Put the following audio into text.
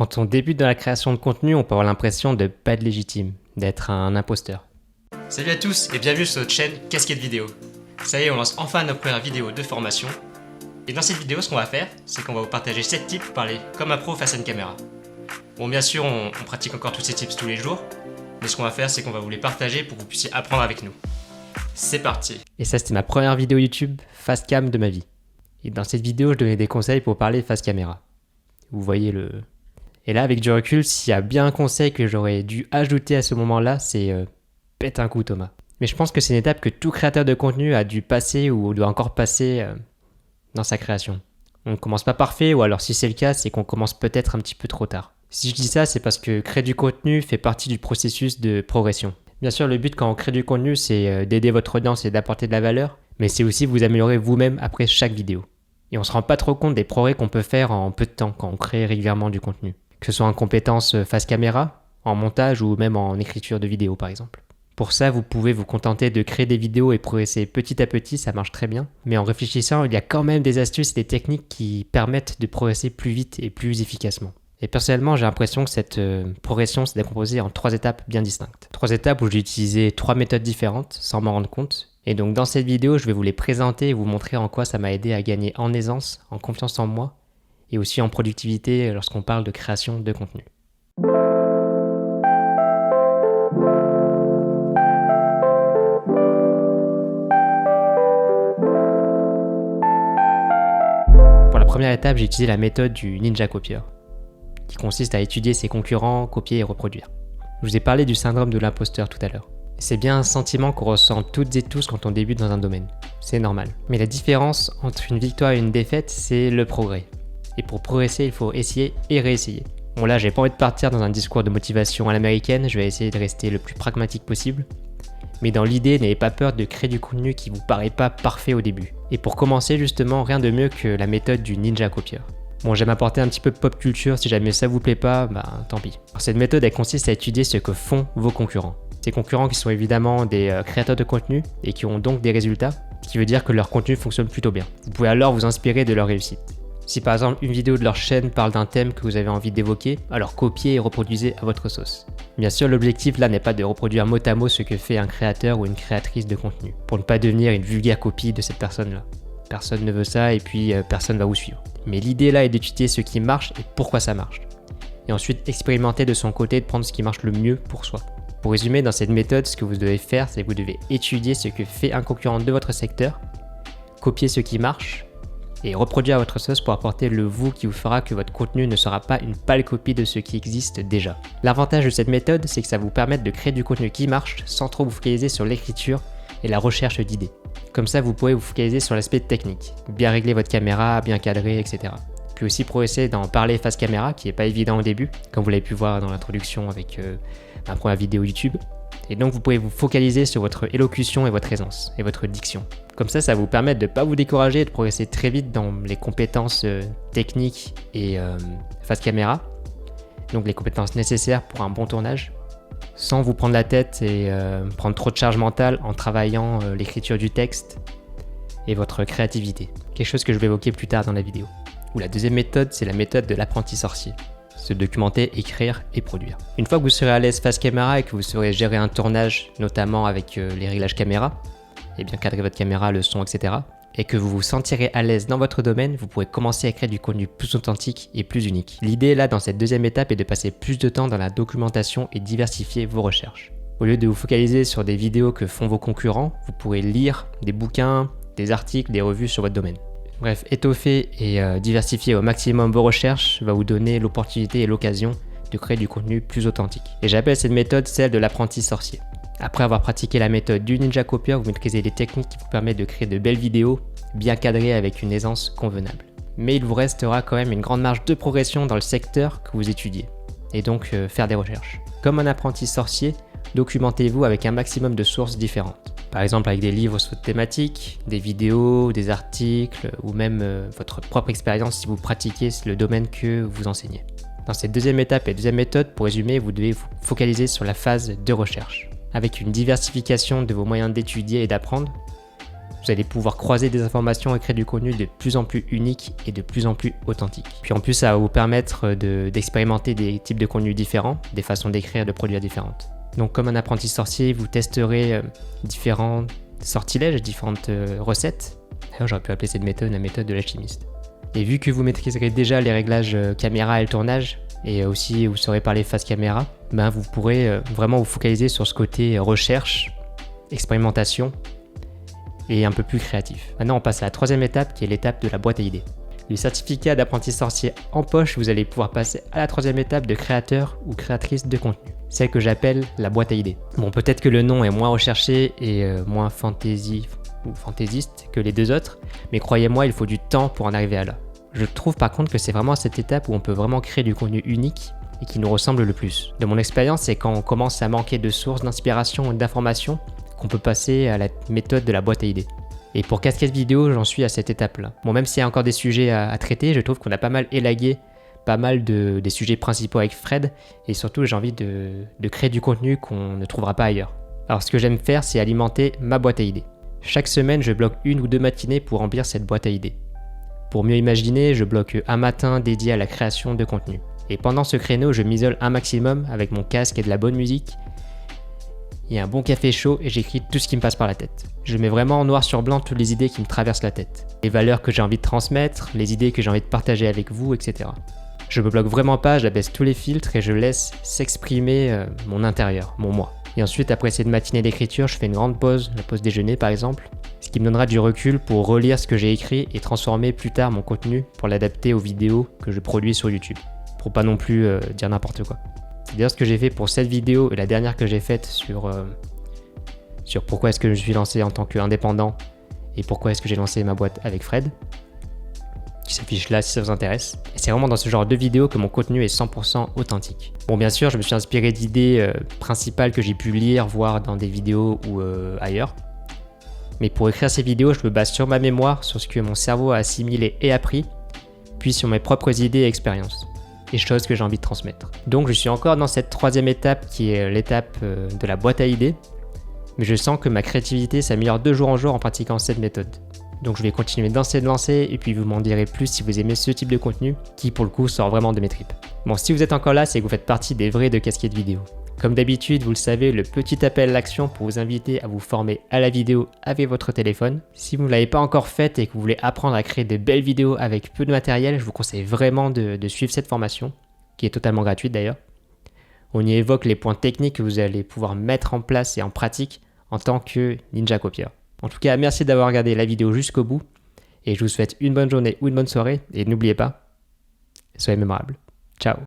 Quand on débute dans la création de contenu, on peut avoir l'impression de pas être légitime, d'être un imposteur. Salut à tous et bienvenue sur notre chaîne Casquette Vidéo. Ça y est, on lance enfin notre première vidéo de formation. Et dans cette vidéo, ce qu'on va faire, c'est qu'on va vous partager 7 tips pour parler comme un pro face à une caméra. Bon, bien sûr, on pratique encore tous ces tips tous les jours, mais ce qu'on va faire, c'est qu'on va vous les partager pour que vous puissiez apprendre avec nous. C'est parti! Et ça, c'était ma première vidéo YouTube face cam de ma vie. Et dans cette vidéo, je donnais des conseils pour parler face caméra. Vous voyez le... Et là, avec du recul, s'il y a bien un conseil que j'aurais dû ajouter à ce moment-là, c'est pète un coup, Thomas. Mais je pense que c'est une étape que tout créateur de contenu a dû passer ou doit encore passer dans sa création. On ne commence pas parfait, ou alors si c'est le cas, c'est qu'on commence peut-être un petit peu trop tard. Si je dis ça, c'est parce que créer du contenu fait partie du processus de progression. Bien sûr, le but quand on crée du contenu, c'est d'aider votre audience et d'apporter de la valeur, mais c'est aussi vous améliorer vous-même après chaque vidéo. Et on se rend pas trop compte des progrès qu'on peut faire en peu de temps quand on crée régulièrement du contenu. Que ce soit en compétences face caméra, en montage ou même en écriture de vidéo par exemple. Pour ça, vous pouvez vous contenter de créer des vidéos et progresser petit à petit, ça marche très bien. Mais en réfléchissant, il y a quand même des astuces et des techniques qui permettent de progresser plus vite et plus efficacement. Et personnellement, j'ai l'impression que cette progression s'est décomposée en 3 étapes bien distinctes. 3 étapes où j'ai utilisé 3 méthodes différentes sans m'en rendre compte. Et donc dans cette vidéo, je vais vous les présenter et vous montrer en quoi ça m'a aidé à gagner en aisance, en confiance en moi et aussi en productivité lorsqu'on parle de création de contenu. Pour la première étape, j'ai utilisé la méthode du ninja copieur, qui consiste à étudier ses concurrents, copier et reproduire. Je vous ai parlé du syndrome de l'imposteur tout à l'heure. C'est bien un sentiment qu'on ressent toutes et tous quand on débute dans un domaine. C'est normal. Mais la différence entre une victoire et une défaite, c'est le progrès. Et pour progresser, il faut essayer et réessayer. Bon là, j'ai pas envie de partir dans un discours de motivation à l'américaine, je vais essayer de rester le plus pragmatique possible. Mais dans l'idée, n'ayez pas peur de créer du contenu qui vous paraît pas parfait au début. Et pour commencer justement, rien de mieux que la méthode du ninja copieur. Bon, j'aime apporter un petit peu de pop culture, si jamais ça vous plaît pas, tant pis. Alors, cette méthode, elle consiste à étudier ce que font vos concurrents. Ces concurrents qui sont évidemment des créateurs de contenu et qui ont donc des résultats, ce qui veut dire que leur contenu fonctionne plutôt bien. Vous pouvez alors vous inspirer de leur réussite. Si par exemple une vidéo de leur chaîne parle d'un thème que vous avez envie d'évoquer, alors copiez et reproduisez à votre sauce. Bien sûr, l'objectif là n'est pas de reproduire mot à mot ce que fait un créateur ou une créatrice de contenu, pour ne pas devenir une vulgaire copie de cette personne-là. Personne ne veut ça et puis personne va vous suivre. Mais l'idée là est d'étudier ce qui marche et pourquoi ça marche. Et ensuite expérimenter de son côté, de prendre ce qui marche le mieux pour soi. Pour résumer, dans cette méthode, ce que vous devez faire, c'est que vous devez étudier ce que fait un concurrent de votre secteur, copier ce qui marche, et reproduire à votre sauce pour apporter le vous qui vous fera que votre contenu ne sera pas une pâle copie de ce qui existe déjà. L'avantage de cette méthode, c'est que ça vous permet de créer du contenu qui marche sans trop vous focaliser sur l'écriture et la recherche d'idées. Comme ça, vous pourrez vous focaliser sur l'aspect technique, bien régler votre caméra, bien cadrer, etc. Puis aussi progresser dans parler face caméra, qui n'est pas évident au début, comme vous l'avez pu voir dans l'introduction avec ma première vidéo YouTube. Et donc vous pouvez vous focaliser sur votre élocution et votre aisance, et votre diction. Comme ça, ça vous permet de ne pas vous décourager et de progresser très vite dans les compétences techniques et face caméra, donc les compétences nécessaires pour un bon tournage, sans vous prendre la tête et prendre trop de charge mentale en travaillant l'écriture du texte et votre créativité. Quelque chose que je vais évoquer plus tard dans la vidéo. Ou la deuxième méthode, c'est la méthode de l'apprenti sorcier. Se documenter, écrire et produire. Une fois que vous serez à l'aise face caméra et que vous saurez gérer un tournage, notamment avec les réglages caméra, et bien cadrer votre caméra, le son, etc., et que vous vous sentirez à l'aise dans votre domaine, vous pourrez commencer à créer du contenu plus authentique et plus unique. L'idée là, dans cette deuxième étape, est de passer plus de temps dans la documentation et diversifier vos recherches. Au lieu de vous focaliser sur des vidéos que font vos concurrents, vous pourrez lire des bouquins, des articles, des revues sur votre domaine. Bref, étoffer et diversifier au maximum vos recherches va vous donner l'opportunité et l'occasion de créer du contenu plus authentique. Et j'appelle cette méthode celle de l'apprenti sorcier. Après avoir pratiqué la méthode du ninja copieur, vous maîtrisez les techniques qui vous permettent de créer de belles vidéos, bien cadrées avec une aisance convenable. Mais il vous restera quand même une grande marge de progression dans le secteur que vous étudiez, et donc faire des recherches. Comme un apprenti sorcier, documentez-vous avec un maximum de sources différentes. Par exemple avec des livres sur votre thématique, des vidéos, des articles ou même votre propre expérience si vous pratiquez le domaine que vous enseignez. Dans cette deuxième étape et deuxième méthode, pour résumer, vous devez vous focaliser sur la phase de recherche. Avec une diversification de vos moyens d'étudier et d'apprendre, Vous allez pouvoir croiser des informations et créer du contenu de plus en plus unique et de plus en plus authentique. Puis en plus, ça va vous permettre d'expérimenter des types de contenus différents, des façons d'écrire et de produire différentes. Donc comme un apprenti sorcier, vous testerez différents sortilèges, différentes recettes. D'ailleurs, j'aurais pu appeler cette méthode la méthode de l'alchimiste. Et vu que vous maîtriserez déjà les réglages caméra et le tournage, et aussi vous saurez parler face caméra, vous pourrez vraiment vous focaliser sur ce côté recherche, expérimentation et un peu plus créatif. Maintenant, on passe à la troisième étape qui est l'étape de la boîte à idées. Le certificat d'apprenti sorcier en poche, vous allez pouvoir passer à la troisième étape de créateur ou créatrice de contenu, celle que j'appelle la boîte à idées. Bon, peut-être que le nom est moins recherché et moins fantaisiste que les deux autres, mais croyez-moi, il faut du temps pour en arriver à là. Je trouve par contre que c'est vraiment à cette étape où on peut vraiment créer du contenu unique et qui nous ressemble le plus. De mon expérience, c'est quand on commence à manquer de sources d'inspiration et d'informations qu'on peut passer à la méthode de la boîte à idées. Et pour Casquette Vidéo, j'en suis à cette étape-là. Bon, même s'il y a encore des sujets à traiter, je trouve qu'on a pas mal élagué pas mal des sujets principaux avec Fred, et surtout j'ai envie de créer du contenu qu'on ne trouvera pas ailleurs. Alors ce que j'aime faire, c'est alimenter ma boîte à idées. Chaque semaine, je bloque 1 ou 2 matinées pour remplir cette boîte à idées. Pour mieux imaginer, je bloque un matin dédié à la création de contenu. Et pendant ce créneau, je m'isole un maximum avec mon casque et de la bonne musique. Il y a un bon café chaud et j'écris tout ce qui me passe par la tête. Je mets vraiment en noir sur blanc toutes les idées qui me traversent la tête. Les valeurs que j'ai envie de transmettre, les idées que j'ai envie de partager avec vous, etc. Je me bloque vraiment pas, j'abaisse tous les filtres et je laisse s'exprimer mon intérieur, mon moi. Et ensuite, après cette matinée d'écriture, je fais une grande pause, la pause déjeuner par exemple, ce qui me donnera du recul pour relire ce que j'ai écrit et transformer plus tard mon contenu pour l'adapter aux vidéos que je produis sur YouTube. Pour pas non plus dire n'importe quoi. C'est d'ailleurs ce que j'ai fait pour cette vidéo et la dernière que j'ai faite sur pourquoi est-ce que je me suis lancé en tant qu'indépendant et pourquoi est-ce que j'ai lancé ma boîte avec Fred, qui s'affiche là si ça vous intéresse. Et c'est vraiment dans ce genre de vidéo que mon contenu est 100% authentique. Bon, bien sûr, je me suis inspiré d'idées principales que j'ai pu lire, voir dans des vidéos ou ailleurs. Mais pour écrire ces vidéos, je me base sur ma mémoire, sur ce que mon cerveau a assimilé et appris, puis sur mes propres idées et expériences, et choses que j'ai envie de transmettre. Donc je suis encore dans cette troisième étape qui est l'étape de la boîte à idées, mais je sens que ma créativité s'améliore de jour en jour en pratiquant cette méthode. Donc je vais continuer de lancer et puis vous m'en direz plus si vous aimez ce type de contenu qui pour le coup sort vraiment de mes tripes. Bon, si vous êtes encore là, c'est que vous faites partie des vrais de Casquette Vidéo. Comme d'habitude, vous le savez, le petit appel à l'action pour vous inviter à vous former à la vidéo avec votre téléphone. Si vous ne l'avez pas encore fait et que vous voulez apprendre à créer de belles vidéos avec peu de matériel, je vous conseille vraiment de suivre cette formation, qui est totalement gratuite d'ailleurs. On y évoque les points techniques que vous allez pouvoir mettre en place et en pratique en tant que ninja copieur. En tout cas, merci d'avoir regardé la vidéo jusqu'au bout et je vous souhaite une bonne journée ou une bonne soirée et n'oubliez pas, soyez mémorables. Ciao.